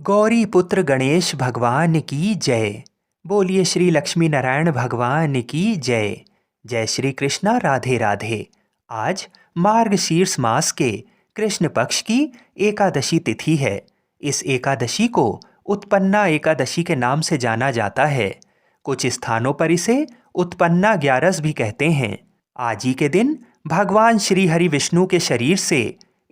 गौरी पुत्र गणेश भगवान की जय। बोलिए श्री लक्ष्मी नारायण भगवान की जय। जय श्री कृष्णा, राधे राधे। आज मार्गशीर्ष मास के कृष्ण पक्ष की एकादशी तिथि है। इस एकादशी को उत्पन्ना एकादशी के नाम से जाना जाता है। कुछ स्थानों पर इसे उत्पन्ना ग्यारस भी कहते हैं। आज ही के दिन भगवान श्री हरि विष्णु के शरीर से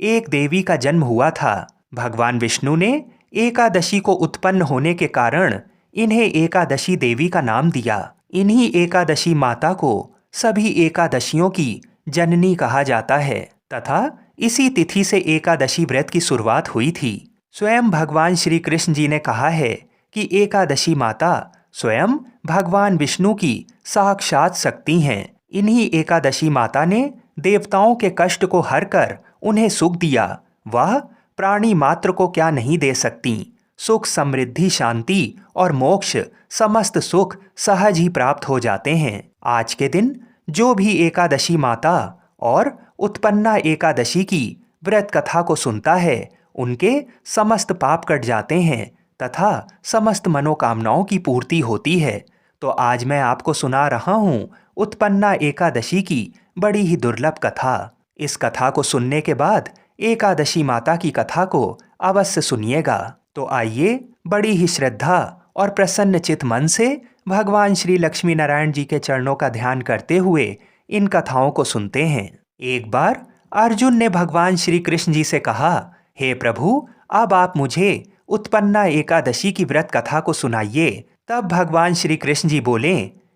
एक देवी का जन्म हुआ था। भगवान विष्णु ने एकादशी को उत्पन्न होने के कारण इन्हें एकादशी देवी का नाम दिया। इन्हीं एकादशी माता को सभी एकादशियों की जननी कहा जाता है तथा इसी तिथि से एकादशी व्रत की शुरुआत हुई थी। स्वयं भगवान श्री कृष्ण जी ने कहा है कि एकादशी माता स्वयं भगवान विष्णु की साक्षात शक्ति हैं। इन्हीं एकादशी माता ने देवताओं के कष्ट को हर कर उन्हें सुख दिया। वह प्राणी मात्र को क्या नहीं दे सकती। सुख, समृद्धि, शांति और मोक्ष समस्त सुख सहज ही प्राप्त हो जाते हैं। आज के दिन जो भी एकादशी माता और उत्पन्ना एकादशी की व्रत कथा को सुनता है उनके समस्त पाप कट जाते हैं तथा समस्त मनोकामनाओं की पूर्ति होती है। तो आज मैं आपको सुना रहा हूँ उत्पन्ना एकादशी की बड़ी ही दुर्लभ कथा। इस कथा को सुनने के बाद एकादशी माता की कथा को अवश्य सुनिएगा। तो आइए बड़ी ही श्रद्धा और प्रसन्न चित मन से भगवान श्री लक्ष्मी नारायण जी के चरणों का ध्यान करते हुए इन कथाओं को सुनते हैं। एक बार अर्जुन ने भगवान श्री कृष्ण जी से कहा, हे प्रभु, अब आप मुझे उत्पन्ना एकादशी की व्रत कथा को सुनाइए। तब भगवान श्री कृष्ण जी बोले,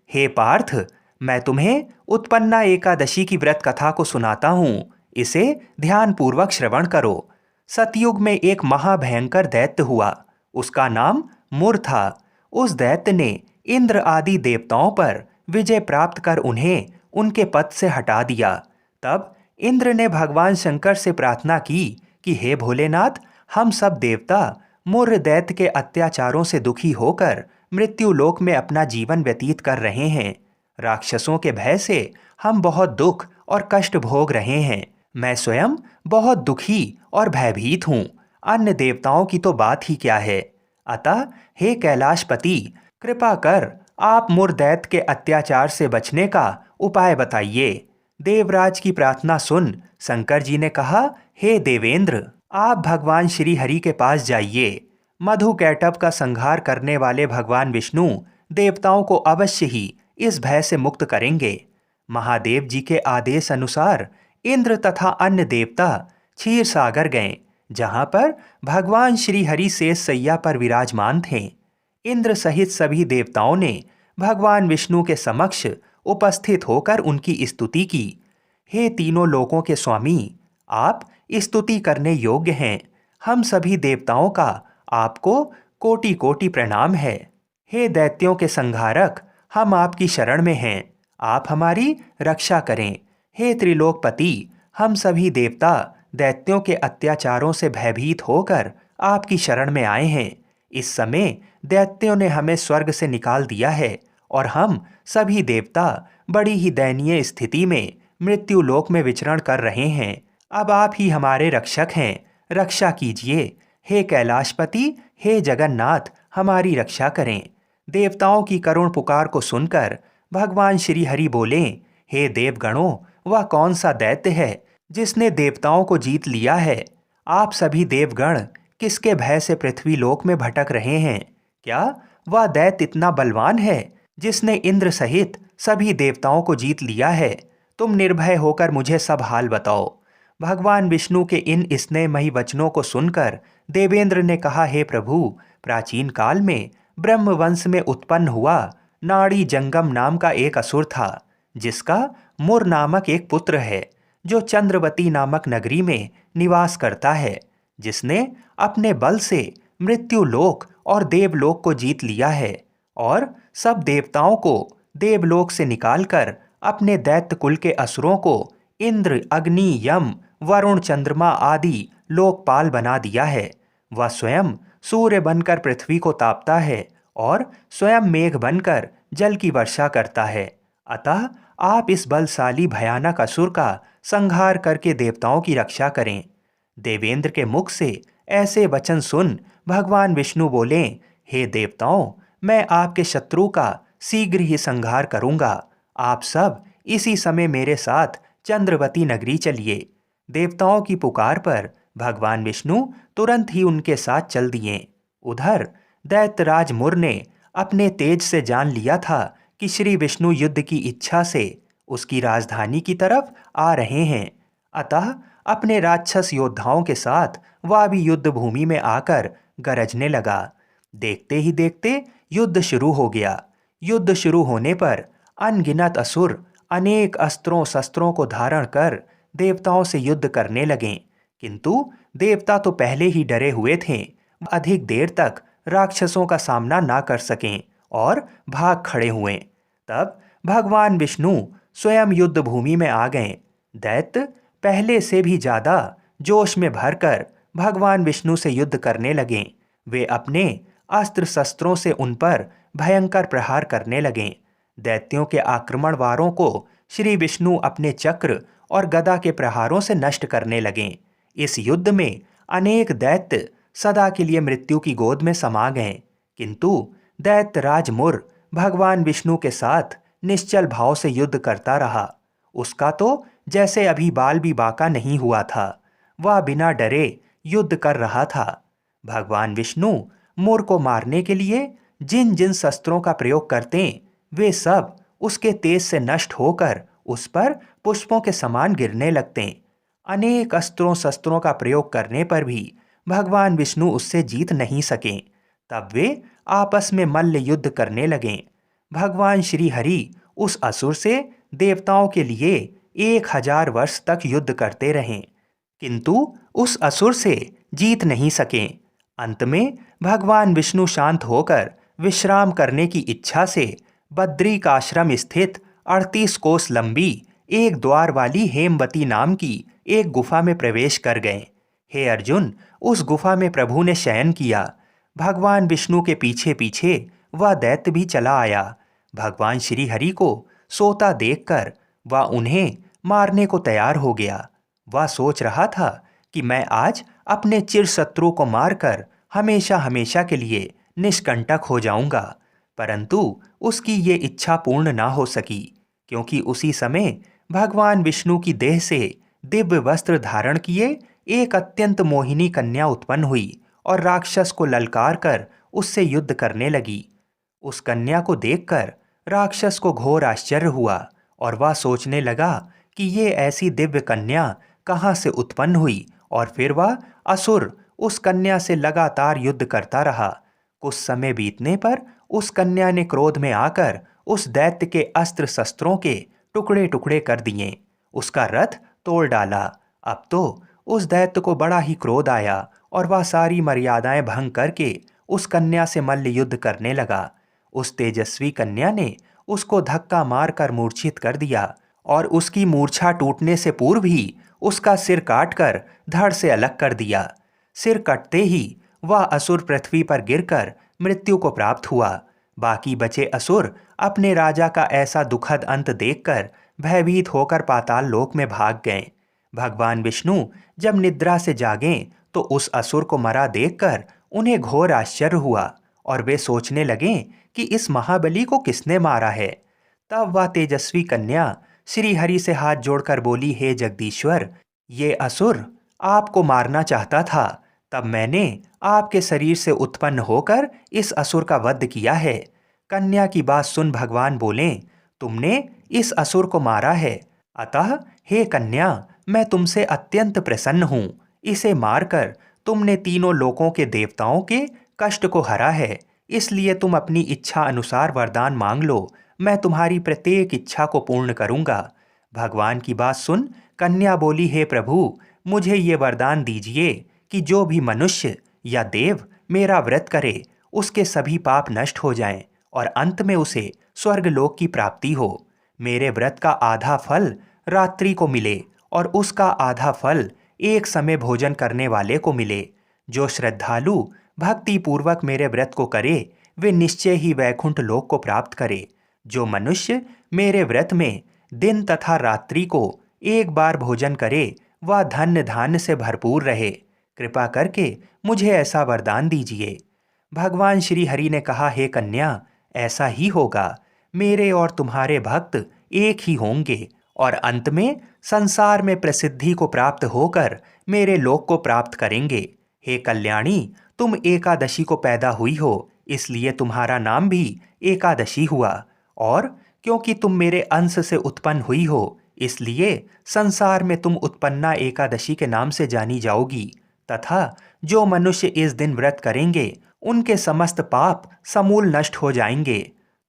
हे पार्थ, मैं तुम्हें उत्पन्ना एकादशी की व्रत कथा को सुनाता हूँ। इसे ध्यान पूर्वक श्रवण करो। सतयुग में एक महाभयंकर दैत्य हुआ। उसका नाम मुर था। उस दैत्य ने इंद्र आदि देवताओं पर विजय प्राप्त कर उन्हें उनके पद से हटा दिया। तब इंद्र ने भगवान शंकर से प्रार्थना की कि हे भोलेनाथ, हम सब देवता मुर दैत्य के अत्याचारों से दुखी होकर मृत्यु लोक में अपना जीवन व्यतीत कर रहे हैं। राक्षसों के भय से हम बहुत दुख और कष्ट भोग रहे हैं। मैं स्वयं बहुत दुखी और भयभीत हूँ। अन्य देवताओं की तो बात ही क्या है। अतः हे कैलाशपति, कृपा कर आप मुर दैत्य के अत्याचार से बचने का उपाय बताइए। देवराज की प्रार्थना सुन शंकर जी ने कहा, हे देवेंद्र, आप भगवान श्री हरि के पास जाइए। मधु कैटभ का संहार करने वाले भगवान विष्णु देवताओं को अवश्य ही इस भय से मुक्त करेंगे। महादेव जी के आदेश अनुसार इंद्र तथा अन्य देवता क्षीर सागर गए, जहां पर भगवान श्री हरि शेष सैया पर विराजमान थे। इंद्र सहित सभी देवताओं ने भगवान विष्णु के समक्ष उपस्थित होकर उनकी स्तुति की। हे तीनों लोकों के स्वामी, आप स्तुति करने योग्य हैं। हम सभी देवताओं का आपको कोटि कोटि प्रणाम है। हे दैत्यों के संहारक, हम आपकी शरण में हैं। आप हमारी रक्षा करें। हे त्रिलोकपति, हम सभी देवता दैत्यों के अत्याचारों से भयभीत होकर आपकी शरण में आए हैं। इस समय दैत्यों ने हमें स्वर्ग से निकाल दिया है और हम सभी देवता बड़ी ही दयनीय स्थिति में मृत्यु लोक में विचरण कर रहे हैं। अब आप ही हमारे रक्षक हैं, रक्षा कीजिए। हे कैलाशपति, हे जगन्नाथ, हमारी रक्षा करें। देवताओं की करुण पुकार को सुनकर भगवान श्री हरि बोले, हे देवगणों, वह कौन सा दैत्य है जिसने देवताओं को जीत लिया है? आप सभी देवगण किसके भय से पृथ्वी लोक में भटक रहे हैं? क्या वह दैत्य इतना बलवान है जिसने इंद्र सहित सभी देवताओं को जीत लिया है? तुम निर्भय होकर मुझे सब हाल बताओ। भगवान विष्णु के इन स्नेहमयी वचनों को सुनकर देवेंद्र ने कहा, हे प्रभु, प्राचीन काल में ब्रह्मवंश में उत्पन्न हुआ नाड़ी जंगम नाम का एक असुर था, जिसका मुर नामक एक पुत्र है जो चंद्रवती नामक नगरी में निवास करता है, जिसने अपने बल से मृत्यु लोक और देवलोक को जीत लिया है और सब देवताओं को देवलोक से निकालकर अपने दैत्य कुल के असुरों को इंद्र, अग्नि, यम, वरुण, चंद्रमा आदि लोकपाल बना दिया है। वह स्वयं सूर्य बनकर पृथ्वी को तापता है और स्वयं मेघ बनकर जल की वर्षा करता है। अतः आप इस बलशाली भयानक असुर का संहार करके देवताओं की रक्षा करें। देवेंद्र के मुख से ऐसे वचन सुन भगवान विष्णु बोले, हे देवताओं, मैं आपके शत्रु का शीघ्र ही संहार करूंगा। आप सब इसी समय मेरे साथ चंद्रवती नगरी चलिए। देवताओं की पुकार पर भगवान विष्णु तुरंत ही उनके साथ चल दिए। उधर दैत्यराज मुर ने अपने तेज से जान लिया था कि श्री विष्णु युद्ध की इच्छा से उसकी राजधानी की तरफ आ रहे हैं। अतः अपने राक्षस योद्धाओं के साथ वह भी युद्ध भूमि में आकर गरजने लगा। देखते ही देखते युद्ध शुरू हो गया। युद्ध शुरू होने पर अनगिनत असुर अनेक अस्त्रों शस्त्रों को धारण कर देवताओं से युद्ध करने लगे, किंतु देवता तो पहले ही डरे हुए थे। अधिक देर तक राक्षसों का सामना ना कर सकें और भाग खड़े हुए। तब भगवान विष्णु स्वयं युद्ध भूमि में आ गए। दैत्य पहले से भी ज्यादा जोश में भरकर भगवान विष्णु से युद्ध करने लगे। वे अपने अस्त्र शस्त्रों से उन पर भयंकर प्रहार करने लगे। दैत्यों के आक्रमण वारों को श्री विष्णु अपने चक्र और गदा के प्रहारों से नष्ट करने लगे। इस युद्ध में अनेक दैत्य सदा के लिए मृत्यु की गोद में समा गए, किंतु दैत्यराज मुर भगवान विष्णु के साथ निश्चल भाव से युद्ध करता रहा। उसका तो जैसे अभी बाल भी बाका नहीं हुआ था। वह बिना डरे युद्ध कर रहा था। भगवान विष्णु मुर को मारने के लिए जिन जिन शस्त्रों का प्रयोग करते, वे सब उसके तेज से नष्ट होकर उस पर पुष्पों के समान गिरने लगते। अनेक अस्त्रों शस्त्रों का प्रयोग करने पर भी भगवान विष्णु उससे जीत नहीं सके। तब वे आपस में मल्ल युद्ध करने लगे। भगवान श्री हरि उस असुर से देवताओं के लिए 1000 वर्ष तक युद्ध करते रहे, किंतु उस असुर से जीत नहीं सके। अंत में भगवान विष्णु शांत होकर विश्राम करने की इच्छा से बद्रिक आश्रम स्थित 38 कोस लंबी एक द्वार वाली हेमवती नाम की एक गुफा में प्रवेश कर गए। हे अर्जुन, उस गुफा में प्रभु ने शयन किया। भगवान विष्णु के पीछे पीछे वह दैत्य भी चला आया। भगवान श्री हरि को सोता देखकर वह उन्हें मारने को तैयार हो गया। वह सोच रहा था कि मैं आज अपने चिर शत्रु को मारकर हमेशा हमेशा के लिए निष्कंटक हो जाऊंगा, परंतु उसकी ये इच्छा पूर्ण ना हो सकी, क्योंकि उसी समय भगवान विष्णु की देह से दिव्य वस्त्र धारण किए एक अत्यंत मोहिनी कन्या उत्पन्न हुई और राक्षस को ललकार कर उससे युद्ध करने लगी। उस कन्या को देखकर राक्षस को घोर आश्चर्य हुआ और वह सोचने लगा कि ये ऐसी दिव्य कन्या कहाँ से उत्पन्न हुई, और फिर वह असुर उस कन्या से लगातार युद्ध करता रहा। कुछ समय बीतने पर उस कन्या ने क्रोध में आकर उस दैत्य के अस्त्र शस्त्रों के टुकड़े टुकड़े कर दिए, उसका रथ तोड़ डाला। अब तो उस दैत्य को बड़ा ही क्रोध आया और वह सारी मर्यादाएं भंग करके उस कन्या से मल्ल युद्ध करने लगा। उस तेजस्वी कन्या ने उसको धक्का मारकर मूर्छित कर दिया और उसकी मूर्छा टूटने से पूर्व ही उसका सिर काटकर धड़ से अलग कर दिया। सिर कटते ही वह असुर पृथ्वी पर गिरकर मृत्यु को प्राप्त हुआ। बाकी बचे असुर अपने राजा का ऐसा दुखद अंत देखकर भयभीत होकर पाताल लोक में भाग गए। भगवान विष्णु जब निद्रा से जागे तो उस असुर को मरा देखकर उन्हें घोर आश्चर्य हुआ और वे सोचने लगे कि इस महाबली को किसने मारा है। तब वह तेजस्वी कन्या श्री हरि से हाथ जोड़कर बोली, हे जगदीश्वर, ये असुर आपको मारना चाहता था, तब मैंने आपके शरीर से उत्पन्न होकर इस असुर का वध किया है। कन्या की बात सुन भगवान बोले, तुमने इस असुर को मारा है, अतः हे कन्या, मैं तुमसे अत्यंत प्रसन्न हूँ। इसे मारकर तुमने तीनों लोकों के देवताओं के कष्ट को हरा है, इसलिए तुम अपनी इच्छा अनुसार वरदान मांग लो, मैं तुम्हारी प्रत्येक इच्छा को पूर्ण करूंगा। भगवान की बात सुन कन्या बोली, हे प्रभु, मुझे ये वरदान दीजिए कि जो भी मनुष्य या देव मेरा व्रत करे उसके सभी पाप नष्ट हो जाएं और अंत में उसे स्वर्गलोक की प्राप्ति हो। मेरे व्रत का आधा फल रात्रि को मिले और उसका आधा फल एक समय भोजन करने वाले को मिले। जो श्रद्धालु भक्ति पूर्वक मेरे व्रत को करे वे निश्चय ही वैकुंठ लोक को प्राप्त करे। जो मनुष्य मेरे व्रत में दिन तथा रात्रि को एक बार भोजन करे वह धन्य धान्य से भरपूर रहे। कृपा करके मुझे ऐसा वरदान दीजिए। भगवान श्री हरि ने कहा, हे कन्या, ऐसा ही होगा। मेरे और तुम्हारे भक्त एक ही होंगे और अंत में संसार में प्रसिद्धि को प्राप्त होकर मेरे लोक को प्राप्त करेंगे। हे कल्याणी, तुम एकादशी को पैदा हुई हो, इसलिए तुम्हारा नाम भी एकादशी हुआ। और क्योंकि तुम मेरे अंश से उत्पन्न हुई हो, इसलिए संसार में तुम उत्पन्ना एकादशी के नाम से जानी जाओगी। तथा जो मनुष्य इस दिन व्रत करेंगे, उनके समस्त पाप समूल नष्ट हो जाएंगे।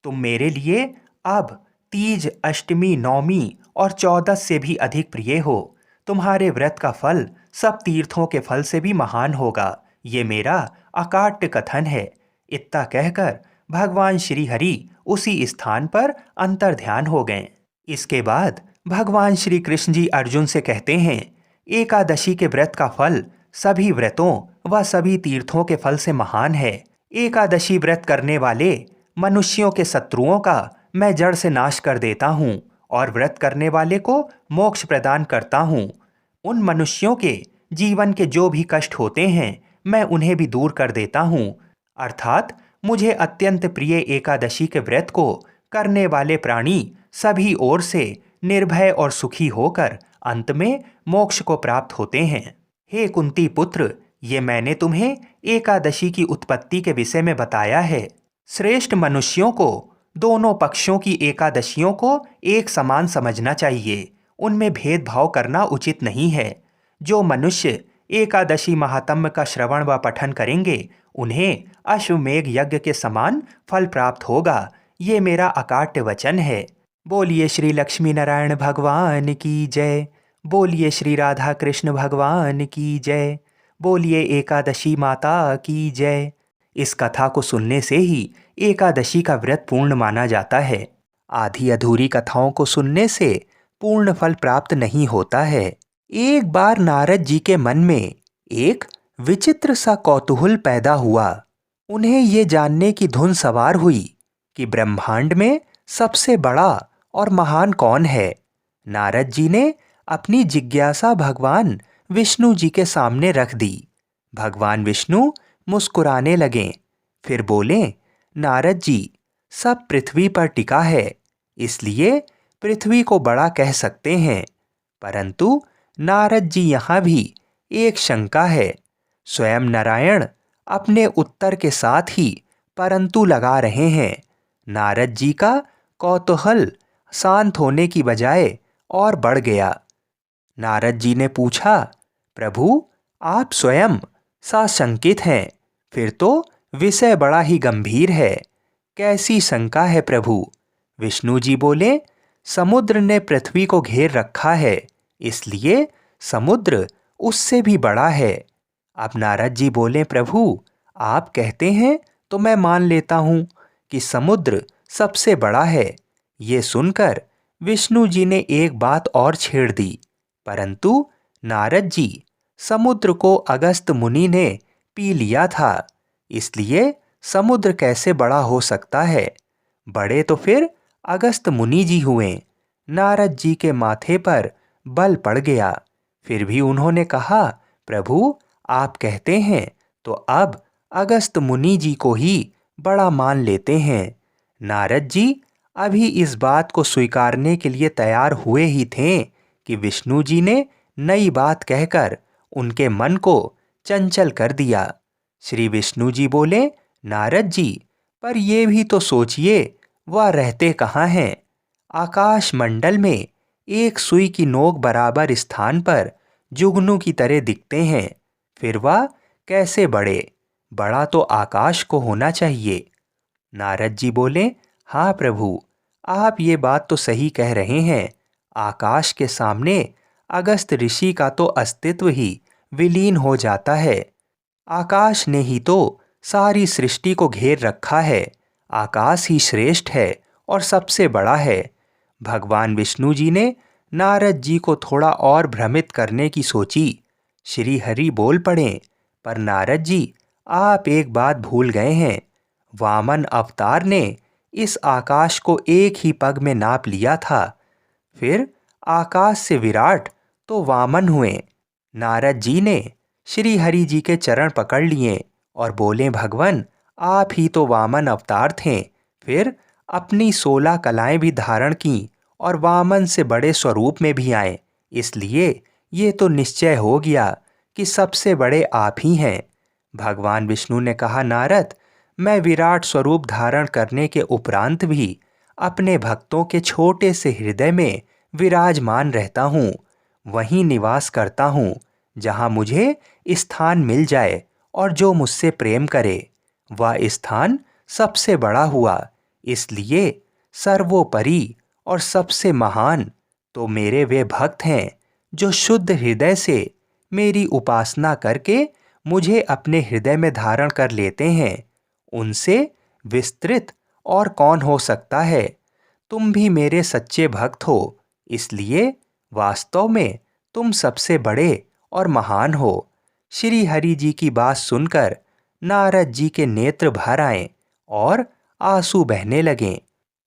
तुम मेरे लिए अब तीज, अष्टमी, नवमी और चौदस से भी अधिक प्रिय हो। तुम्हारे व्रत का फल सब तीर्थों के फल से भी महान होगा। ये मेरा अकाट्य कथन है। इतना कहकर भगवान श्री हरि उसी स्थान पर अंतर्ध्यान हो गए। इसके बाद भगवान श्री कृष्ण जी अर्जुन से कहते हैं, एकादशी के व्रत का फल सभी व्रतों व सभी तीर्थों के फल से महान है। एकादशी व्रत करने वाले मनुष्यों के शत्रुओं का मैं जड़ से नाश कर देता हूँ और व्रत करने वाले को मोक्ष प्रदान करता हूँ। उन मनुष्यों के जीवन के जो भी कष्ट होते हैं, मैं उन्हें भी दूर कर देता हूँ। अर्थात मुझे अत्यंत प्रिय एकादशी के व्रत को करने वाले प्राणी सभी ओर से निर्भय और सुखी होकर अंत में मोक्ष को प्राप्त होते हैं। हे कुंती पुत्र, ये मैंने तुम्हें एकादशी की उत्पत्ति के विषय में बताया है। श्रेष्ठ मनुष्यों को दोनों पक्षों की एकादशियों को एक समान समझना चाहिए। उनमें भेदभाव करना उचित नहीं है। जो मनुष्य एकादशी महात्म्य का श्रवण व पठन करेंगे, उन्हें अश्वमेघ यज्ञ के समान फल प्राप्त होगा। ये मेरा अकाट्य वचन है। बोलिए श्री लक्ष्मी नारायण भगवान की जय। बोलिए श्री राधा कृष्ण भगवान की जय। बोलिए एकादशी माता की जय। इस कथा को सुनने से ही एकादशी का व्रत पूर्ण माना जाता है। आधी अधूरी कथाओं को सुनने से पूर्ण फल प्राप्त नहीं होता है। एक बार नारद जी के मन में एक विचित्र सा कौतूहल पैदा हुआ। उन्हें ये जानने की धुन सवार हुई कि ब्रह्मांड में सबसे बड़ा और महान कौन है। नारद जी ने अपनी जिज्ञासा भगवान विष्णु जी के सामने रख दी। भगवान विष्णु मुस्कुराने लगे, फिर बोले, नारद जी, सब पृथ्वी पर टिका है, इसलिए पृथ्वी को बड़ा कह सकते हैं। परंतु नारद जी, यहाँ भी एक शंका है। स्वयं नारायण अपने उत्तर के साथ ही परंतु लगा रहे हैं। नारद जी का कौतूहल शांत होने की बजाय और बढ़ गया। नारद जी ने पूछा, प्रभु, आप स्वयं साशंकित हैं, फिर तो विषय बड़ा ही गंभीर है। कैसी शंका है प्रभु? विष्णु जी बोले, समुद्र ने पृथ्वी को घेर रखा है, इसलिए समुद्र उससे भी बड़ा है। अब नारद जी बोले, प्रभु, आप कहते हैं तो मैं मान लेता हूँ कि समुद्र सबसे बड़ा है। ये सुनकर विष्णु जी ने एक बात और छेड़ दी, परंतु नारद जी, समुद्र को अगस्त मुनि ने पी लिया था, इसलिए समुद्र कैसे बड़ा हो सकता है? बड़े तो फिर अगस्त मुनि जी हुए। नारद जी के माथे पर बल पड़ गया। फिर भी उन्होंने कहा, प्रभु, आप कहते हैं तो अब अगस्त मुनि जी को ही बड़ा मान लेते हैं। नारद जी अभी इस बात को स्वीकारने के लिए तैयार हुए ही थे कि विष्णु जी ने नई बात कहकर उनके मन को चंचल कर दिया। श्री विष्णु जी बोले, नारद जी, पर ये भी तो सोचिए, वह रहते कहाँ हैं? आकाश मंडल में एक सुई की नोक बराबर स्थान पर जुगनू की तरह दिखते हैं। फिर वह कैसे बड़े? बड़ा तो आकाश को होना चाहिए। नारद जी बोले, हाँ प्रभु, आप ये बात तो सही कह रहे हैं। आकाश के सामने अगस्त ऋषि का तो अस्तित्व ही विलीन हो जाता है। आकाश ने ही तो सारी सृष्टि को घेर रखा है। आकाश ही श्रेष्ठ है और सबसे बड़ा है। भगवान विष्णु जी ने नारद जी को थोड़ा और भ्रमित करने की सोची। श्री हरि बोल पड़े, पर नारद जी, आप एक बात भूल गए हैं। वामन अवतार ने इस आकाश को एक ही पग में नाप लिया था। फिर आकाश से विराट तो वामन हुए। नारद जी ने श्री हरि जी के चरण पकड़ लिए और बोले, भगवान आप ही तो वामन अवतार थे। फिर अपनी 16 कलाएं भी धारण की और वामन से बड़े स्वरूप में भी आए। इसलिए ये तो निश्चय हो गया कि सबसे बड़े आप ही हैं। भगवान विष्णु ने कहा, नारद मैं विराट स्वरूप धारण करने के उपरांत भी अपने भक्तों के छोटे से हृदय में विराजमान रहता हूँ। वहीं निवास करता हूँ जहाँ मुझे स्थान मिल जाए और जो मुझसे प्रेम करे वह स्थान सबसे बड़ा हुआ। इसलिए सर्वोपरि और सबसे महान तो मेरे वे भक्त हैं जो शुद्ध हृदय से मेरी उपासना करके मुझे अपने हृदय में धारण कर लेते हैं। उनसे विस्तृत और कौन हो सकता है। तुम भी मेरे सच्चे भक्त हो, इसलिए वास्तव में तुम सबसे बड़े और महान हो। श्री हरि जी की बात सुनकर नारद जी के नेत्र भर आए और आंसू बहने लगे।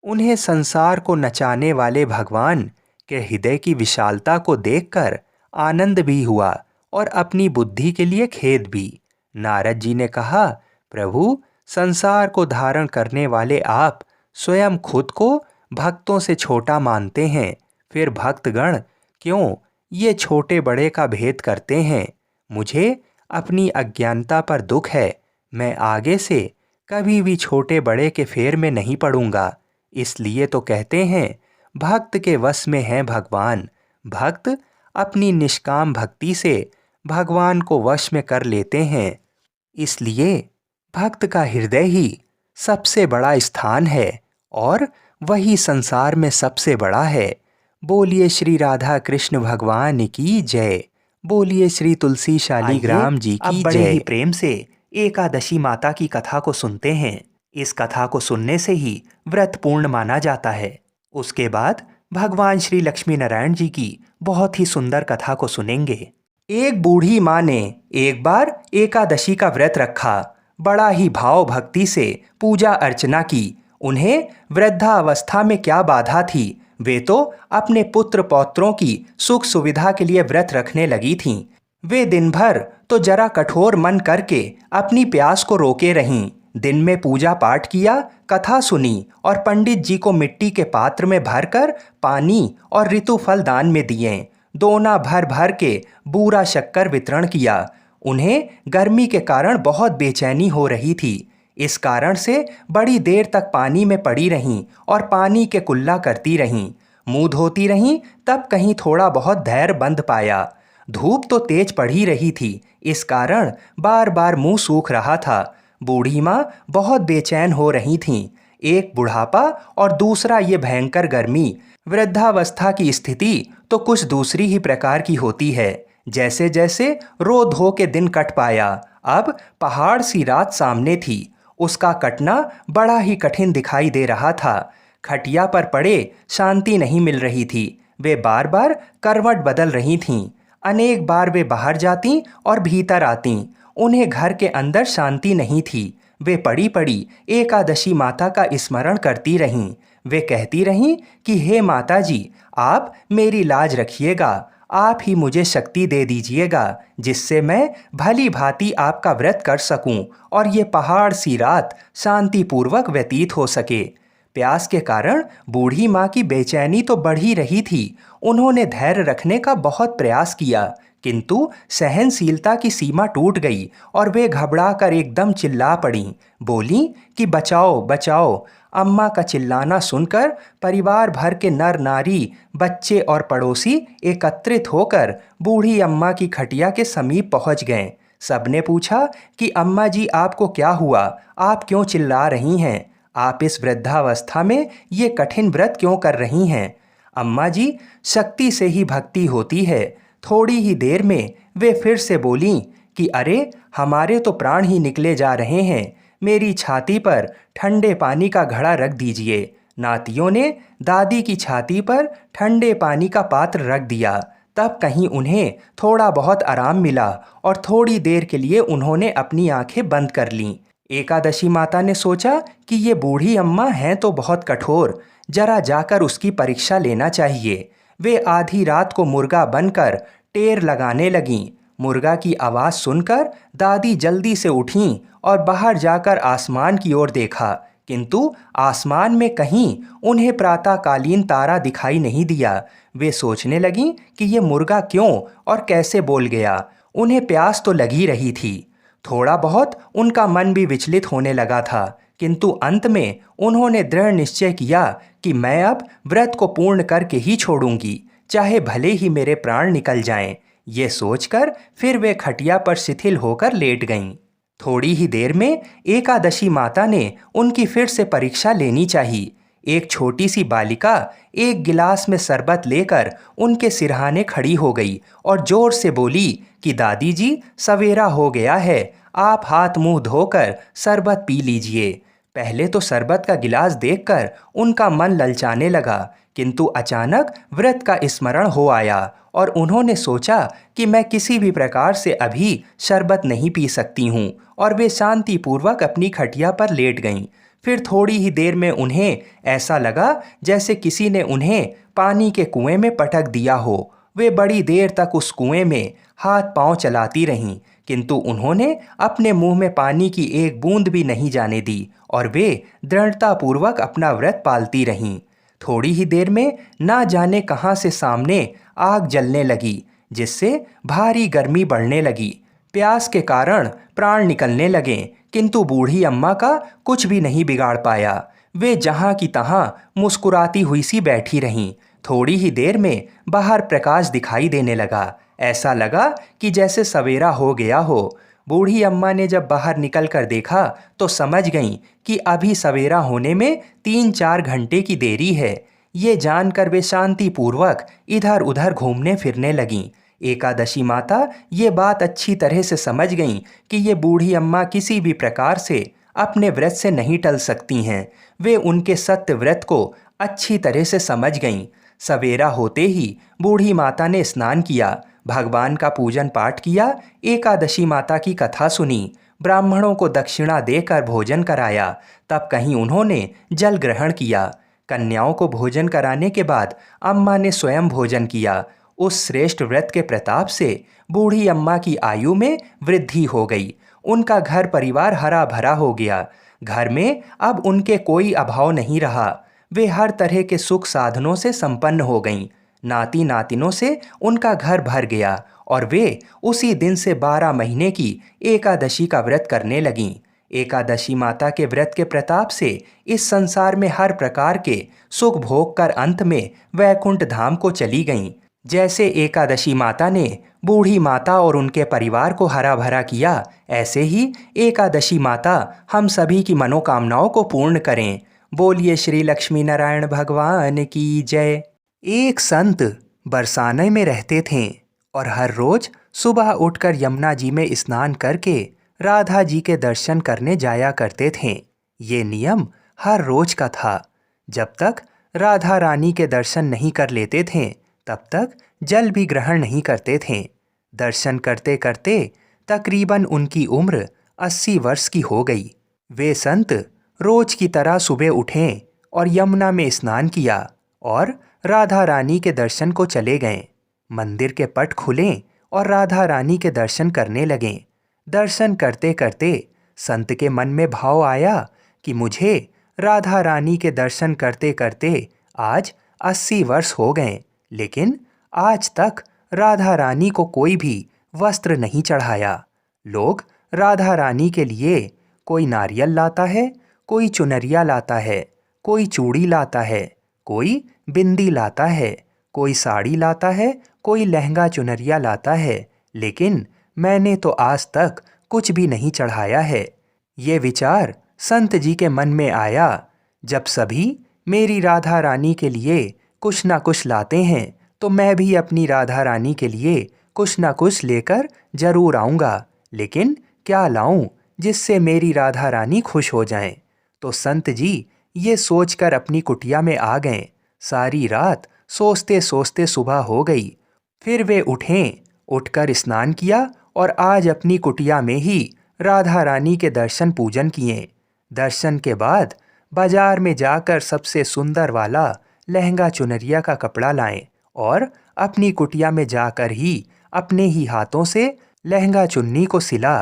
उन्हें संसार को नचाने वाले भगवान के हृदय की विशालता को देखकर आनंद भी हुआ और अपनी बुद्धि के लिए खेद भी। नारद जी ने कहा, प्रभु संसार को धारण करने वाले आप स्वयं खुद को भक्तों से छोटा मानते हैं, फिर भक्तगण क्यों ये छोटे बड़े का भेद करते हैं। मुझे अपनी अज्ञानता पर दुख है। मैं आगे से कभी भी छोटे बड़े के फेर में नहीं पड़ूंगा। इसलिए तो कहते हैं भक्त के वश में है भगवान। भक्त अपनी निष्काम भक्ति से भगवान को वश में कर लेते हैं। इसलिए भक्त का हृदय ही सबसे बड़ा स्थान है और वही संसार में सबसे बड़ा है। बोलिए श्री राधा कृष्ण भगवान की जय। बोलिए श्री तुलसी शालीग्राम जी की जय। बड़े ही प्रेम से एकादशी माता की कथा को सुनते हैं। इस कथा को सुनने से ही व्रत पूर्ण माना जाता है। उसके बाद भगवान श्री लक्ष्मी नारायण जी की बहुत ही सुंदर कथा को सुनेंगे। एक बूढ़ी माँ ने एक बार एकादशी का व्रत रखा। बड़ा ही भाव भक्ति से पूजा अर्चना की। उन्हें वृद्धावस्था में क्या बाधा थी, वे तो अपने पुत्र पौत्रों की सुख सुविधा के लिए व्रत रखने लगी थीं। वे दिन भर तो जरा कठोर मन करके अपनी प्यास को रोके रहीं। दिन में पूजा पाठ किया, कथा सुनी और पंडित जी को मिट्टी के पात्र में भरकर पानी और ऋतु फल दान में दिए। दोना भर भर के बूरा शक्कर वितरण किया। उन्हें गर्मी के कारण बहुत बेचैनी हो रही थी। इस कारण से बड़ी देर तक पानी में पड़ी रहीं और पानी के कुल्ला करती रहीं। मुंह धोती रहीं, तब कहीं थोड़ा बहुत धैर्य बंध पाया। धूप तो तेज पड़ ही रही थी, इस कारण बार बार मुंह सूख रहा था। बूढ़ी माँ बहुत बेचैन हो रही थीं। एक बुढ़ापा और दूसरा ये भयंकर गर्मी। वृद्धावस्था की स्थिति तो कुछ दूसरी ही प्रकार की होती है। जैसे जैसे रो धो के दिन कट पाया, अब पहाड़ सी रात सामने थी। उसका कटना बड़ा ही कठिन दिखाई दे रहा था। खटिया पर पड़े शांति नहीं मिल रही थी। वे बार बार करवट बदल रही थीं। अनेक बार वे बाहर जातीं और भीतर आतीं। उन्हें घर के अंदर शांति नहीं थी। वे पड़ी पड़ी एकादशी माता का स्मरण करती रहीं। वे कहती रहीं कि हे माता जी, आप मेरी लाज रखिएगा। आप ही मुझे शक्ति दे दीजिएगा जिससे मैं भली भांति आपका व्रत कर सकूं और ये पहाड़ सी रात शांतिपूर्वक व्यतीत हो सके। प्यास के कारण बूढ़ी माँ की बेचैनी तो बढ़ ही रही थी। उन्होंने धैर्य रखने का बहुत प्रयास किया, किंतु सहनशीलता की सीमा टूट गई और वे घबरा कर एकदम चिल्ला पड़ीं। बोलीं कि बचाओ बचाओ। अम्मा का चिल्लाना सुनकर परिवार भर के नर नारी, बच्चे और पड़ोसी एकत्रित होकर बूढ़ी अम्मा की खटिया के समीप पहुंच गए। सबने पूछा कि अम्मा जी, आपको क्या हुआ? आप क्यों चिल्ला रही हैं? आप इस वृद्धावस्था में ये कठिन व्रत क्यों कर रही हैं? अम्मा जी, शक्ति से ही भक्ति होती है। थोड़ी ही देर में वे फिर से बोलीं कि अरे, हमारे तो प्राण ही निकले जा रहे हैं। मेरी छाती पर ठंडे पानी का घड़ा रख दीजिए। नातियों ने दादी की छाती पर ठंडे पानी का पात्र रख दिया। तब कहीं उन्हें थोड़ा बहुत आराम मिला और थोड़ी देर के लिए उन्होंने अपनी आंखें बंद कर लीं। एकादशी माता ने सोचा कि ये बूढ़ी अम्मा हैं तो बहुत कठोर, जरा जाकर उसकी परीक्षा लेना चाहिए। वे आधी रात को मुर्गा बनकर टेर लगाने लगीं। मुर्गा की आवाज़ सुनकर दादी जल्दी से उठीं और बाहर जाकर आसमान की ओर देखा, किंतु आसमान में कहीं उन्हें प्रातःकालीन तारा दिखाई नहीं दिया। वे सोचने लगीं कि ये मुर्गा क्यों और कैसे बोल गया। उन्हें प्यास तो लगी रही थी। थोड़ा बहुत उनका मन भी विचलित होने लगा था, किंतु अंत में उन्होंने दृढ़ निश्चय किया कि मैं अब व्रत को पूर्ण करके ही छोड़ूंगी, चाहे भले ही मेरे प्राण निकल जाएं। ये सोचकर फिर वे खटिया पर शिथिल होकर लेट गईं। थोड़ी ही देर में एकादशी माता ने उनकी फिर से परीक्षा लेनी चाहिए। एक छोटी सी बालिका एक गिलास में शरबत लेकर उनके सिरहाने खड़ी हो गई और जोर से बोली कि दादी जी, सवेरा हो गया है, आप हाथ मुंह धोकर शरबत पी लीजिए। पहले तो शरबत का गिलास देखकर उनका मन ललचाने लगा, किंतु अचानक व्रत का स्मरण हो आया और उन्होंने सोचा कि मैं किसी भी प्रकार से अभी शरबत नहीं पी सकती हूँ, और वे शांतिपूर्वक अपनी खटिया पर लेट गईं। फिर थोड़ी ही देर में उन्हें ऐसा लगा जैसे किसी ने उन्हें पानी के कुएं में पटक दिया हो। वे बड़ी देर तक उस कुएं में हाथ पांव चलाती रहीं, किंतु उन्होंने अपने मुंह में पानी की एक बूंद भी नहीं जाने दी और वे दृढ़तापूर्वक अपना व्रत पालती रहीं। थोड़ी ही देर में ना जाने कहाँ से सामने आग जलने लगी, जिससे भारी गर्मी बढ़ने लगी। प्यास के कारण प्राण निकलने लगे, किंतु बूढ़ी अम्मा का कुछ भी नहीं बिगाड़ पाया। वे जहाँ की तहाँ मुस्कुराती हुई सी बैठी रहीं। थोड़ी ही देर में बाहर प्रकाश दिखाई देने लगा। ऐसा लगा कि जैसे सवेरा हो गया हो। बूढ़ी अम्मा ने जब बाहर निकल कर देखा तो समझ गईं कि अभी सवेरा होने में 3-4 घंटे की देरी है। ये जानकर वे शांतिपूर्वक इधर उधर घूमने फिरने लगीं। एकादशी माता ये बात अच्छी तरह से समझ गईं कि ये बूढ़ी अम्मा किसी भी प्रकार से अपने व्रत से नहीं टल सकती हैं। वे उनके सत्य व्रत को अच्छी तरह से समझ गईं। सवेरा होते ही बूढ़ी माता ने स्नान किया, भगवान का पूजन पाठ किया, एकादशी माता की कथा सुनी, ब्राह्मणों को दक्षिणा देकर भोजन कराया। तब कहीं उन्होंने जल ग्रहण किया। कन्याओं को भोजन कराने के बाद अम्मा ने स्वयं भोजन किया। उस श्रेष्ठ व्रत के प्रताप से बूढ़ी अम्मा की आयु में वृद्धि हो गई। उनका घर परिवार हरा भरा हो गया। घर में अब उनके कोई अभाव नहीं रहा। वे हर तरह के सुख साधनों से संपन्न हो गईं। नाती नातिनों से उनका घर भर गया और वे उसी दिन से 12 महीने की एकादशी का व्रत करने लगीं। एकादशी माता के व्रत के प्रताप से इस संसार में हर प्रकार के सुख भोग कर अंत में वैकुंठ धाम को चली गईं। जैसे एकादशी माता ने बूढ़ी माता और उनके परिवार को हरा भरा किया, ऐसे ही एकादशी माता हम सभी की मनोकामनाओं को पूर्ण करें। बोलिए श्री लक्ष्मी नारायण भगवान की जय। एक संत बरसाने में रहते थे और हर रोज सुबह उठकर यमुना जी में स्नान करके राधा जी के दर्शन करने जाया करते थे। ये नियम हर रोज का था। जब तक राधा रानी के दर्शन नहीं कर लेते थे तब तक जल भी ग्रहण नहीं करते थे। दर्शन करते करते तकरीबन उनकी उम्र 80 वर्ष की हो गई। वे संत रोज की तरह सुबह उठें और यमुना में स्नान किया और राधा रानी के दर्शन को चले गए। मंदिर के पट खुले और राधा रानी के दर्शन करने लगे। दर्शन करते करते संत के मन में भाव आया कि मुझे राधा रानी के दर्शन करते करते आज 80 वर्ष हो गए, लेकिन आज तक राधा रानी को कोई भी वस्त्र नहीं चढ़ाया। लोग राधा रानी के लिए कोई नारियल लाता है, कोई चुनरिया लाता है, कोई चूड़ी लाता है, कोई बिंदी लाता है, कोई साड़ी लाता है, कोई लहंगा चुनरिया लाता है, लेकिन मैंने तो आज तक कुछ भी नहीं चढ़ाया है। ये विचार संत जी के मन में आया, जब सभी मेरी राधा रानी के लिए कुछ ना कुछ लाते हैं तो मैं भी अपनी राधा रानी के लिए कुछ ना कुछ लेकर जरूर आऊँगा, लेकिन क्या लाऊं जिससे मेरी राधा रानी खुश हो जाएं। तो संत जी ये सोचकर अपनी कुटिया में आ गए। सारी रात सोचते सोचते सुबह हो गई। फिर वे उठकर स्नान किया और आज अपनी कुटिया में ही राधा रानी के दर्शन पूजन किए। दर्शन के बाद बाजार में जाकर सबसे सुंदर वाला लहंगा चुनरिया का कपड़ा लाएं और अपनी कुटिया में जाकर ही अपने ही हाथों से लहंगा चुन्नी को सिला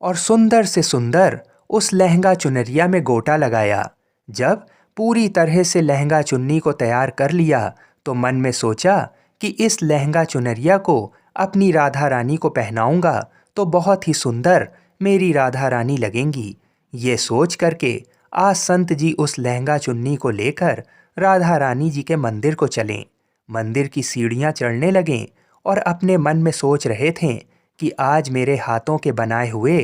और सुंदर से सुंदर उस लहंगा चुनरिया में गोटा लगाया। जब पूरी तरह से लहंगा चुन्नी को तैयार कर लिया तो मन में सोचा कि इस लहंगा चुनरिया को अपनी राधा रानी को पहनाऊंगा तो बहुत ही सुंदर मेरी राधा रानी लगेंगी। ये सोच करके आज संत जी उस लहंगा चुन्नी को लेकर राधा रानी जी के मंदिर को चलें। मंदिर की सीढ़ियां चढ़ने लगें और अपने मन में सोच रहे थे कि आज मेरे हाथों के बनाए हुए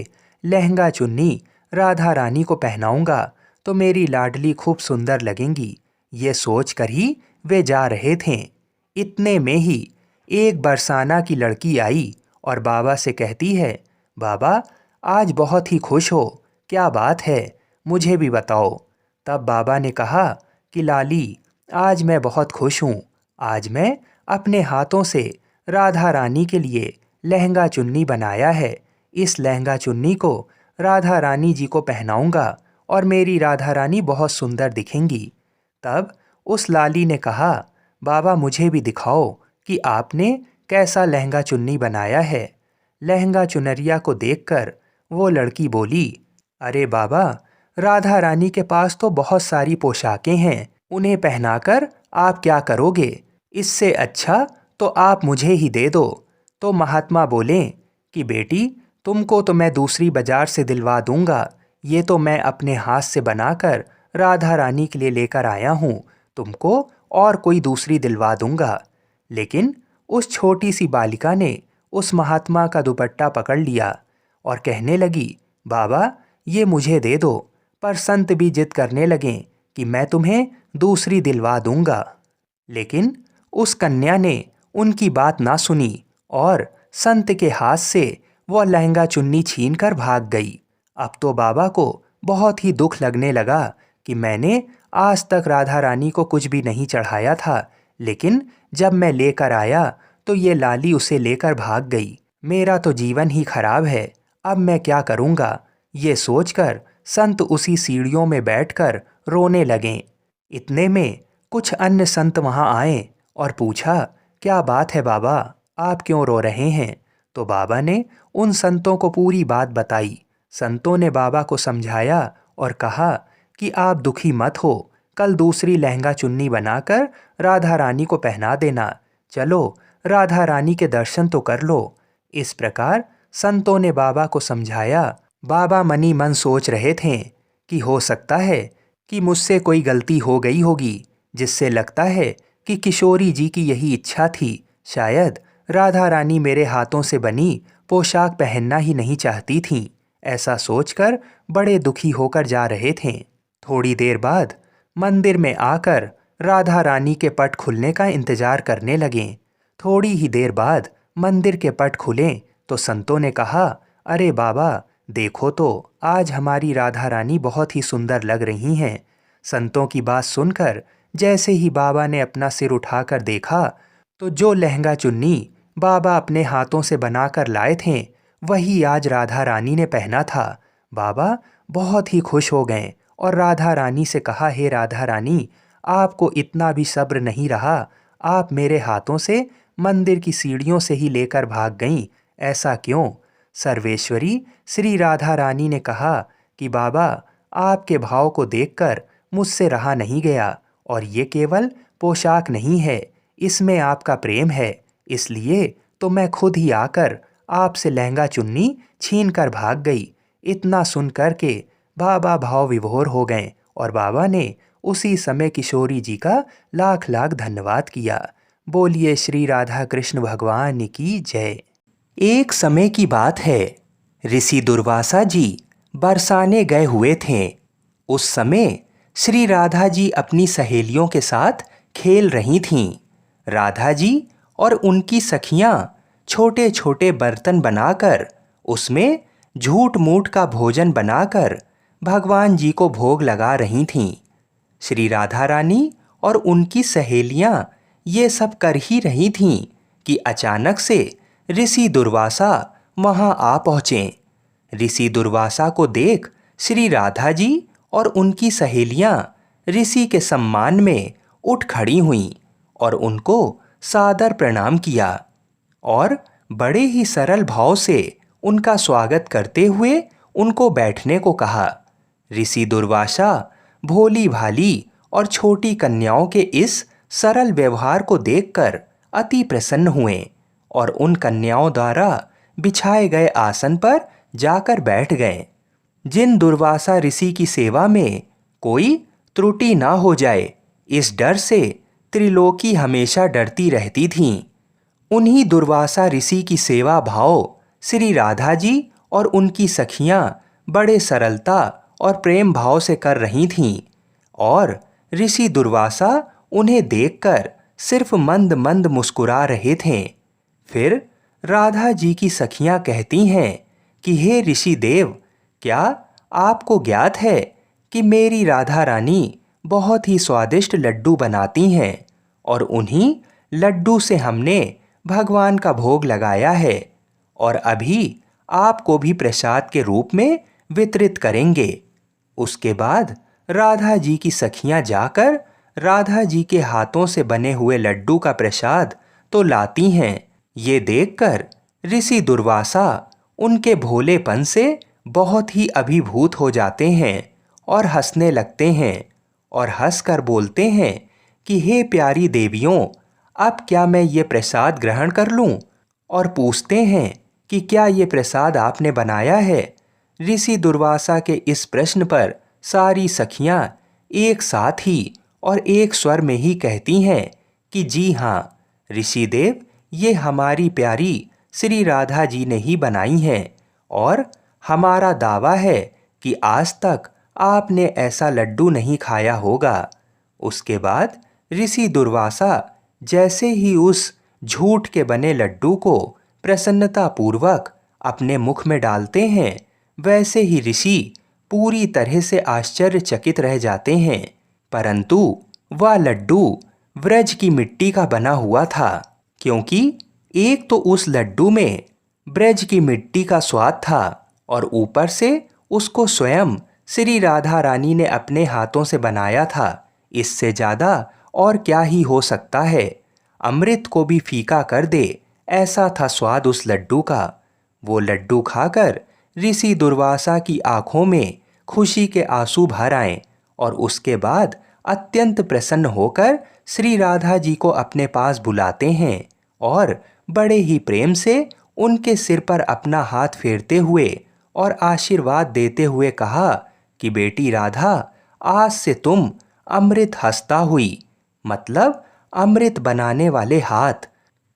लहंगा चुन्नी राधा रानी को पहनाऊंगा तो मेरी लाडली खूब सुंदर लगेंगी। ये सोच कर ही वे जा रहे थे। इतने में ही एक बरसाना की लड़की आई और बाबा से कहती है, बाबा आज बहुत ही खुश हो, क्या बात है, मुझे भी बताओ। तब बाबा ने कहा कि लाली, आज मैं बहुत खुश हूँ। आज मैं अपने हाथों से राधा रानी के लिए लहंगा चुन्नी बनाया है। इस लहंगा चुन्नी को राधा रानी जी को पहनाऊंगा और मेरी राधा रानी बहुत सुंदर दिखेंगी। तब उस लाली ने कहा, बाबा मुझे भी दिखाओ कि आपने कैसा लहंगा चुन्नी बनाया है। लहंगा चुनरिया को देखकर वो लड़की बोली, अरे बाबा, राधा रानी के पास तो बहुत सारी पोशाकें हैं, उन्हें पहनाकर आप क्या करोगे? इससे अच्छा तो आप मुझे ही दे दो। तो महात्मा बोले कि बेटी, तुमको तो मैं दूसरी बाजार से दिलवा दूंगा, ये तो मैं अपने हाथ से बनाकर राधा रानी के लिए लेकर आया हूँ, तुमको और कोई दूसरी दिलवा दूंगा। लेकिन उस छोटी सी बालिका ने उस महात्मा का दुपट्टा पकड़ लिया और कहने लगी, बाबा ये मुझे दे दो। पर संत भी जिद करने लगे कि मैं तुम्हें दूसरी दिलवा दूंगा। लेकिन उस कन्या ने उनकी बात ना सुनी और संत के हाथ से वह लहंगा चुन्नी छीनकर भाग गई। अब तो बाबा को बहुत ही दुख लगने लगा कि मैंने आज तक राधा रानी को कुछ भी नहीं चढ़ाया था, लेकिन जब मैं लेकर आया तो ये लाली उसे लेकर भाग गई। मेरा तो जीवन ही खराब है, अब मैं क्या करूँगा? ये सोचकर संत उसी सीढ़ियों में बैठकर रोने लगे। इतने में कुछ अन्य संत वहाँ आए और पूछा, क्या बात है बाबा, आप क्यों रो रहे हैं? तो बाबा ने उन संतों को पूरी बात बताई। संतों ने बाबा को समझाया और कहा कि आप दुखी मत हो, कल दूसरी लहंगा चुन्नी बनाकर राधा रानी को पहना देना। चलो राधा रानी के दर्शन तो कर लो। इस प्रकार संतों ने बाबा को समझाया। बाबा मनी मन सोच रहे थे कि हो सकता है कि मुझसे कोई गलती हो गई होगी, जिससे लगता है कि किशोरी जी की यही इच्छा थी। शायद राधा रानी मेरे हाथों से बनी पोशाक पहनना ही नहीं चाहती थीं। ऐसा सोचकर बड़े दुखी होकर जा रहे थे। थोड़ी देर बाद मंदिर में आकर राधा रानी के पट खुलने का इंतजार करने लगे। थोड़ी ही देर बाद मंदिर के पट खुले तो संतों ने कहा, अरे बाबा देखो तो, आज हमारी राधा रानी बहुत ही सुंदर लग रही हैं। संतों की बात सुनकर जैसे ही बाबा ने अपना सिर उठाकर देखा तो जो लहंगा चुन्नी बाबा अपने हाथों से बनाकर लाए थे वही आज राधा रानी ने पहना था। बाबा बहुत ही खुश हो गए और राधा रानी से कहा, हे राधा रानी, आपको इतना भी सब्र नहीं रहा, आप मेरे हाथों से मंदिर की सीढ़ियों से ही लेकर भाग गईं, ऐसा क्यों? सर्वेश्वरी श्री राधा रानी ने कहा कि बाबा, आपके भाव को देखकर मुझसे रहा नहीं गया और ये केवल पोशाक नहीं है, इसमें आपका प्रेम है, इसलिए तो मैं खुद ही आकर आपसे लहंगा चुन्नी छीन कर भाग गई। इतना सुनकर के बाबा भाव विभोर हो गए और बाबा ने उसी समय किशोरी जी का लाख लाख धन्यवाद किया। बोलिए श्री राधा कृष्ण भगवान की जय। एक समय की बात है, ऋषि दुर्वासा जी बरसाने गए हुए थे। उस समय श्री राधा जी अपनी सहेलियों के साथ खेल रही थीं। राधा जी और उनकी सखियां छोटे छोटे बर्तन बनाकर उसमें झूठ मूठ का भोजन बनाकर भगवान जी को भोग लगा रही थीं। श्री राधा रानी और उनकी सहेलियां ये सब कर ही रही थीं कि अचानक से ऋषि दुर्वासा वहां आ पहुँचे। ऋषि दुर्वासा को देख श्री राधा जी और उनकी सहेलियां ऋषि के सम्मान में उठ खड़ी हुईं और उनको सादर प्रणाम किया और बड़े ही सरल भाव से उनका स्वागत करते हुए उनको बैठने को कहा। ऋषि दुर्वासा भोली भाली और छोटी कन्याओं के इस सरल व्यवहार को देखकर अति प्रसन्न हुए और उन कन्याओं द्वारा बिछाए गए आसन पर जाकर बैठ गए। जिन दुर्वासा ऋषि की सेवा में कोई त्रुटि ना हो जाए, इस डर से त्रिलोकी हमेशा डरती रहती थीं। उन्हीं दुर्वासा ऋषि की सेवा भाव श्री राधा जी और उनकी सखियां बड़े सरलता और प्रेम भाव से कर रही थीं और ऋषि दुर्वासा उन्हें देखकर सिर्फ मंद मंद मुस्कुरा रहे थे। फिर राधा जी की सखियां कहती हैं कि हे ऋषि देव, क्या आपको ज्ञात है कि मेरी राधा रानी बहुत ही स्वादिष्ट लड्डू बनाती हैं और उन्हीं लड्डू से हमने भगवान का भोग लगाया है और अभी आपको भी प्रसाद के रूप में वितरित करेंगे। उसके बाद राधा जी की सखियां जाकर राधा जी के हाथों से बने हुए लड्डू का प्रसाद तो लाती हैं। ये देखकर ऋषि दुर्वासा उनके भोलेपन से बहुत ही अभिभूत हो जाते हैं और हंसने लगते हैं और हंसकर बोलते हैं कि हे प्यारी देवियों, अब क्या मैं ये प्रसाद ग्रहण कर लूं? और पूछते हैं कि क्या ये प्रसाद आपने बनाया है? ऋषि दुर्वासा के इस प्रश्न पर सारी सखियां एक साथ ही और एक स्वर में ही कहती हैं कि जी हाँ ऋषि देव, ये हमारी प्यारी श्री राधा जी ने ही बनाई हैं और हमारा दावा है कि आज तक आपने ऐसा लड्डू नहीं खाया होगा। उसके बाद ऋषि दुर्वासा जैसे ही उस झूठ के बने लड्डू को प्रसन्नतापूर्वक अपने मुख में डालते हैं, वैसे ही ऋषि पूरी तरह से आश्चर्यचकित रह जाते हैं। परंतु वह लड्डू व्रज की मिट्टी का बना हुआ था, क्योंकि एक तो उस लड्डू में ब्रज की मिट्टी का स्वाद था और ऊपर से उसको स्वयं श्री राधा रानी ने अपने हाथों से बनाया था। इससे ज़्यादा और क्या ही हो सकता है? अमृत को भी फीका कर दे, ऐसा था स्वाद उस लड्डू का। वो लड्डू खाकर ऋषि दुर्वासा की आंखों में खुशी के आंसू भर आए और उसके बाद अत्यंत प्रसन्न होकर श्री राधा जी को अपने पास बुलाते हैं और बड़े ही प्रेम से उनके सिर पर अपना हाथ फेरते हुए और आशीर्वाद देते हुए कहा कि बेटी राधा, आज से तुम अमृत हस्ता हुई, मतलब अमृत बनाने वाले हाथ।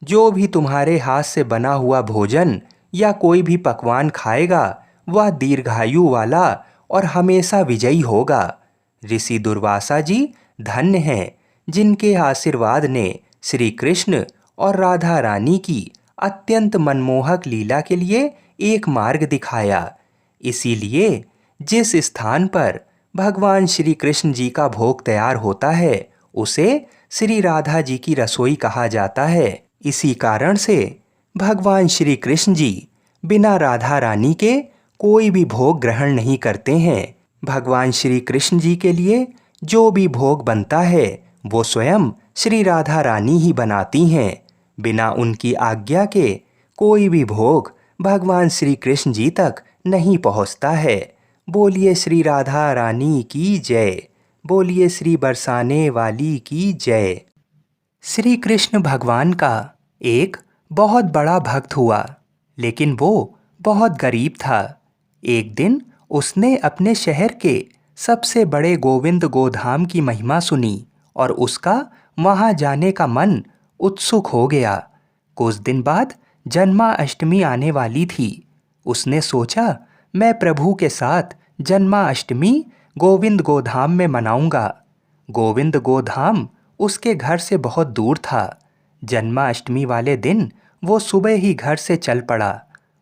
जो भी तुम्हारे हाथ से बना हुआ भोजन या कोई भी पकवान खाएगा, वह दीर्घायु वाला और हमेशा विजयी होगा। ऋषि दुर्वासा जी धन्य हैं, जिनके आशीर्वाद ने श्री कृष्ण और राधा रानी की अत्यंत मनमोहक लीला के लिए एक मार्ग दिखाया। इसीलिए जिस स्थान पर भगवान श्री कृष्ण जी का भोग तैयार होता है, उसे श्री राधा जी की रसोई कहा जाता है। इसी कारण से भगवान श्री कृष्ण जी बिना राधा रानी के कोई भी भोग ग्रहण नहीं करते हैं। भगवान श्री कृष्ण जी के लिए जो भी भोग बनता है, वो स्वयं श्री राधा रानी ही बनाती हैं। बिना उनकी आज्ञा के कोई भी भोग भगवान श्री कृष्ण जी तक नहीं पहुंचता है। बोलिए श्री राधा रानी की जय। बोलिए श्री बरसाने वाली की जय। श्री कृष्ण भगवान का एक बहुत बड़ा भक्त हुआ, लेकिन वो बहुत गरीब था। एक दिन उसने अपने शहर के सबसे बड़े गोविंद गोधाम की महिमा सुनी और उसका वहाँ जाने का मन उत्सुक हो गया। कुछ दिन बाद जन्माष्टमी आने वाली थी। उसने सोचा, मैं प्रभु के साथ जन्माष्टमी गोविंद गोधाम में मनाऊंगा। गोविंद गोधाम उसके घर से बहुत दूर था। जन्माष्टमी वाले दिन वो सुबह ही घर से चल पड़ा।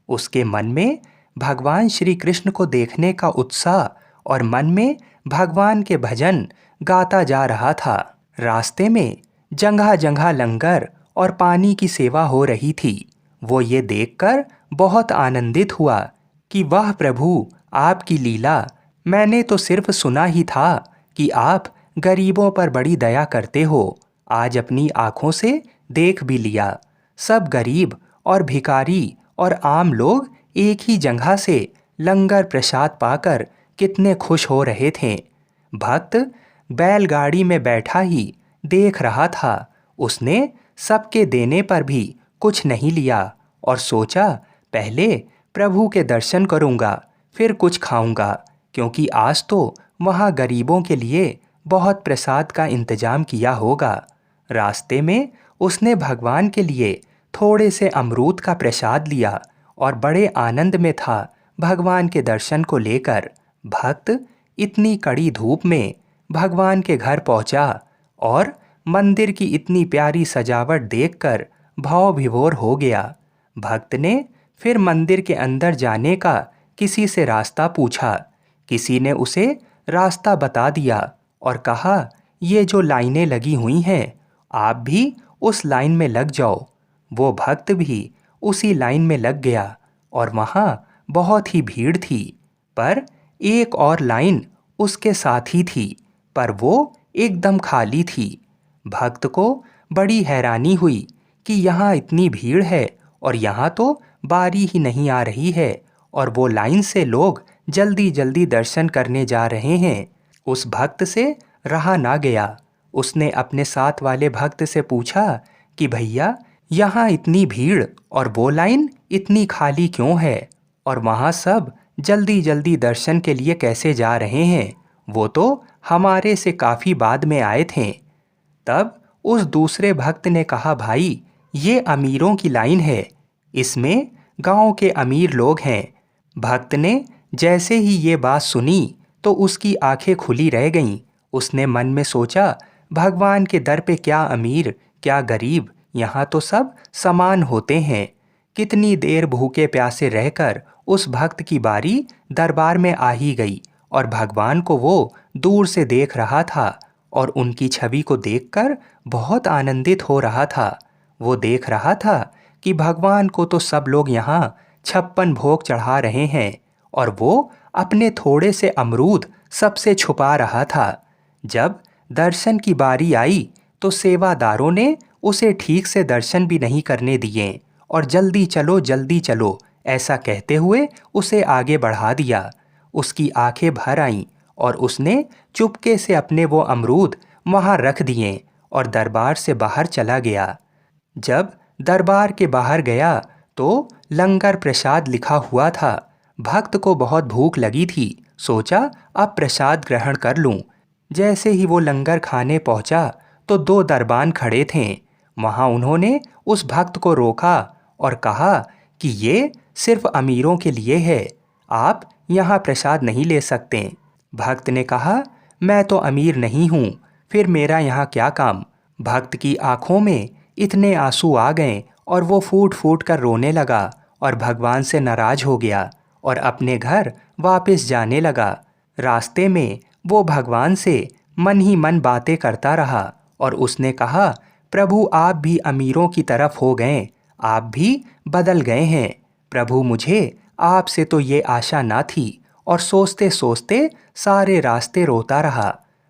उसके मन में भगवान श्री कृष्ण को देखने का उत्साह और मन में भगवान के भजन गाता जा रहा था। रास्ते में जगह जगह लंगर और पानी की सेवा हो रही थी। वो ये देखकर बहुत आनंदित हुआ कि वाह प्रभु, आपकी लीला। मैंने तो सिर्फ सुना ही था कि आप गरीबों पर बड़ी दया करते हो। आज अपनी आँखों से देख भी लिया। सब गरीब और भिखारी और आम लोग एक ही जगह से लंगर प्रसाद पाकर कितने खुश हो रहे थे। भक्त बैलगाड़ी में बैठा ही देख रहा था। उसने सबके देने पर भी कुछ नहीं लिया और सोचा पहले प्रभु के दर्शन करूंगा, फिर कुछ खाऊंगा, क्योंकि आज तो वहाँ गरीबों के लिए बहुत प्रसाद का इंतजाम किया होगा। रास्ते में उसने भगवान के लिए थोड़े से अमरूद का प्रसाद लिया और बड़े आनंद में था भगवान के दर्शन को लेकर। भक्त इतनी कड़ी धूप में भगवान के घर पहुंचा और मंदिर की इतनी प्यारी सजावट देखकर भाव विभोर हो गया। भक्त ने फिर मंदिर के अंदर जाने का किसी से रास्ता पूछा। किसी ने उसे रास्ता बता दिया और कहा, ये जो लाइनें लगी हुई हैं, आप भी उस लाइन में लग जाओ। वो भक्त भी उसी लाइन में लग गया और वहाँ बहुत ही भीड़ थी। पर एक और लाइन उसके साथ ही थी, पर वो एकदम खाली थी। भक्त को बड़ी हैरानी हुई कि यहाँ इतनी भीड़ है और यहाँ तो बारी ही नहीं आ रही है और वो लाइन से लोग जल्दी जल्दी दर्शन करने जा रहे हैं। उस भक्त से रहा ना गया। उसने अपने साथ वाले भक्त से पूछा कि भैया, यहाँ इतनी भीड़ और वो लाइन इतनी खाली क्यों है, और वहाँ सब जल्दी जल्दी दर्शन के लिए कैसे जा रहे हैं? वो तो हमारे से काफ़ी बाद में आए थे। तब उस दूसरे भक्त ने कहा, भाई, ये अमीरों की लाइन है, इसमें गांव के अमीर लोग हैं। भक्त ने जैसे ही ये बात सुनी तो उसकी आंखें खुली रह गईं। उसने मन में सोचा, भगवान के दर पे क्या अमीर क्या गरीब, यहाँ तो सब समान होते हैं। कितनी देर भूखे प्यासे रहकर उस भक्त की बारी दरबार में आ ही गई और भगवान को वो दूर से देख रहा था और उनकी छवि को देखकर बहुत आनंदित हो रहा था। वो देख रहा था कि भगवान को तो सब लोग यहाँ 56 भोग चढ़ा रहे हैं और वो अपने थोड़े से अमरूद सबसे छुपा रहा था। जब दर्शन की बारी आई तो सेवादारों ने उसे ठीक से दर्शन भी नहीं करने दिए और जल्दी चलो ऐसा कहते हुए उसे आगे बढ़ा दिया। उसकी आंखें भर आईं और उसने चुपके से अपने वो अमरूद वहाँ रख दिए और दरबार से बाहर चला गया। जब दरबार के बाहर गया तो लंगर प्रसाद लिखा हुआ था। भक्त को बहुत भूख लगी थी। सोचा अब प्रसाद ग्रहण कर लूं। जैसे ही वो लंगर खाने पहुंचा तो 2 दरबान खड़े थे। वहाँ उन्होंने उस भक्त को रोका और कहा कि ये सिर्फ अमीरों के लिए है, आप यहाँ प्रसाद नहीं ले सकते। भक्त ने कहा, मैं तो अमीर नहीं हूँ, फिर मेरा यहाँ क्या काम। भक्त की आंखों में इतने आंसू आ गए और वो फूट फूट कर रोने लगा और भगवान से नाराज हो गया और अपने घर वापस जाने लगा। रास्ते में वो भगवान से मन ही मन बातें करता रहा और उसने कहा, प्रभु, आप भी अमीरों की तरफ हो गए, आप भी बदल गए हैं। प्रभु, मुझे आपसे तो ये आशा ना थी। और सोचते सोचते सारे रास्ते रोता रहा।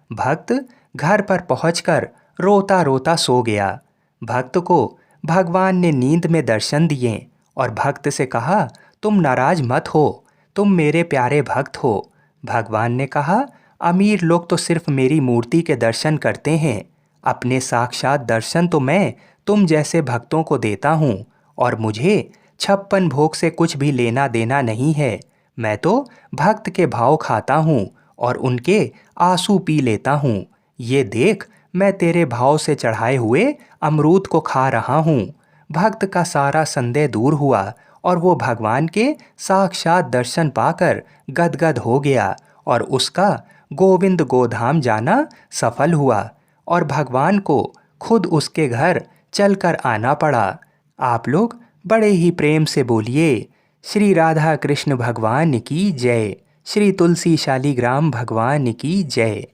भक्त घर पर पहुंचकर रोता रोता सो गया। भक्त को भगवान ने नींद में दर्शन दिए और भक्त से कहा, तुम नाराज मत हो, तुम मेरे प्यारे भक्त हो। भगवान ने कहा, अमीर लोग तो सिर्फ मेरी मूर्ति के दर्शन करते हैं, अपने साक्षात दर्शन तो मैं तुम जैसे भक्तों को देता हूँ और मुझे 56 भोग से कुछ भी लेना देना नहीं है। मैं तो भक्त के भाव खाता हूँ और उनके आंसू पी लेता हूँ। ये देख, मैं तेरे भाव से चढ़ाए हुए अमरूद को खा रहा हूँ। भक्त का सारा संदेह दूर हुआ और वो भगवान के साक्षात दर्शन पाकर गदगद हो गया और उसका गोविंद गोधाम जाना सफल हुआ और भगवान को खुद उसके घर चलकर आना पड़ा। आप लोग बड़े ही प्रेम से बोलिए, श्री राधा कृष्ण भगवान की जय, श्री तुलसी शालिग्राम भगवान की जय।